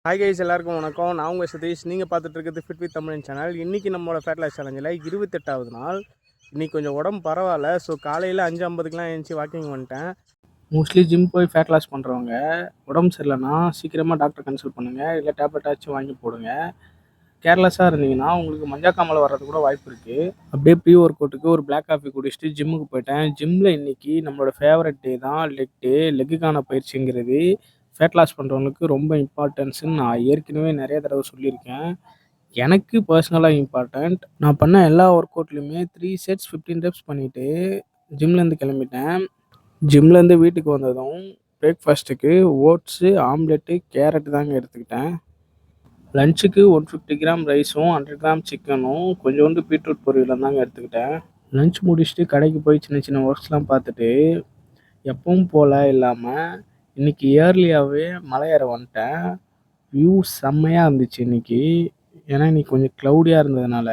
Hi guys, எல்லாருக்கும் வணக்கம். நான் உங்கள் சதீஷ். நீங்கள் பார்த்துட்டு இருக்கிறது ஃபிட் வித் தமிழ் சேனல். இன்றைக்கி நம்மளோட ஃபேட் லாஸ் சேலஞ்சில் 28வது நாள். இன்றைக்கி கொஞ்சம் உடம்பு பரவாயில்ல. ஸோ காலையில் 5:50க்குலாம் எழுந்துச்சி வாக்கிங் வந்துட்டேன். மோஸ்ட்லி ஜிம் போய் ஃபேட் லாஸ் பண்ணுறவங்க உடம்பு சரியில்லைன்னா சீக்கிரமாக டாக்டர் கன்சல்ட் பண்ணுங்கள், இல்லை டேப்லெட்டாச்சும் வாங்கி போடுங்க. கேர்லெஸ்ஸாக இருந்தீங்கன்னா உங்களுக்கு மஞ்சக்காமல் வர்றது கூட வாய்ப்பு இருக்குது. அப்படியே ப்ரீ ஒர்க் அவுட்டுக்கு ஒரு பிளாக் காஃபி குடிச்சிட்டு ஜிம்முக்கு போயிட்டேன். ஜிம்மில் இன்றைக்கி நம்மளோட ஃபேவரட் டே தான் லெக்குக்கான பயிற்சிங்கிறது ஃபேட் லாஸ் பண்ணுறவங்களுக்கு ரொம்ப இம்பார்ட்டன்ஸ்ன்னு நான் ஏற்கனவே நிறைய தடவை சொல்லியிருக்கேன். எனக்கு பர்சனலாக இம்பார்ட்டண்ட். நான் பண்ண எல்லா ஒர்க் அவுட்லையுமே 3 செட்ஸ் 15 ரெப்ஸ் பண்ணிவிட்டு ஜிம்லேருந்து கிளம்பிட்டேன். ஜிம்லேருந்து வீட்டுக்கு வந்ததும் பிரேக்ஃபாஸ்ட்டுக்கு ஓட்ஸு, ஆம்லெட்டு, கேரட்டு தாங்க எடுத்துக்கிட்டேன். லஞ்சுக்கு 150 கிராம் ரைஸும் 100 கிராம் சிக்கனும் கொஞ்சோண்டு பீட்ரூட் பொரியலும் தாங்க எடுத்துக்கிட்டேன். லஞ்ச் முடிச்சுட்டு கடைக்கு போய் சின்ன சின்ன ஒர்க்ஸ்லாம் பார்த்துட்டு எப்பவும் போல் இல்லாமல் இன்றைக்கி இயர்லியாகவே மலை ஏற வந்துட்டேன். வியூ செம்மையாக இருந்துச்சு இன்றைக்கி. ஏன்னா இன்றைக்கி கொஞ்சம் க்ளவுடியாக இருந்ததுனால.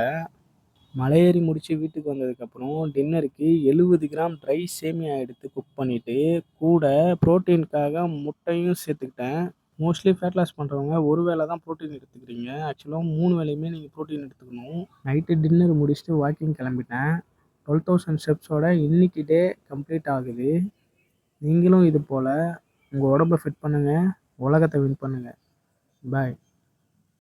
மலை ஏறி முடித்து வீட்டுக்கு வந்ததுக்கப்புறம் டின்னருக்கு 70 கிராம் ட்ரை சேமியா எடுத்து குக் பண்ணிவிட்டு கூட ப்ரோட்டீனுக்காக முட்டையும் சேர்த்துக்கிட்டேன். மோஸ்ட்லி ஃபேட் லாஸ் பண்ணுறவங்க ஒரு வேளை தான் ப்ரோட்டீன் எடுத்துக்கிறீங்க. ஆக்சுவலாக 3 வேளையுமே நீங்கள் ப்ரோட்டீன் எடுத்துக்கணும். நைட்டு டின்னர் முடிச்சுட்டு வாக்கிங் கிளம்பிட்டேன். 12,000 ஸ்டெப்ஸோட இன்றைக்கி டே கம்ப்ளீட் ஆகுது. நீங்களும் இது போல் உங்கள் உடம்பை ஃபிட் பண்ணுங்கள், உலகத்தை வின் பண்ணுங்கள். பாய்.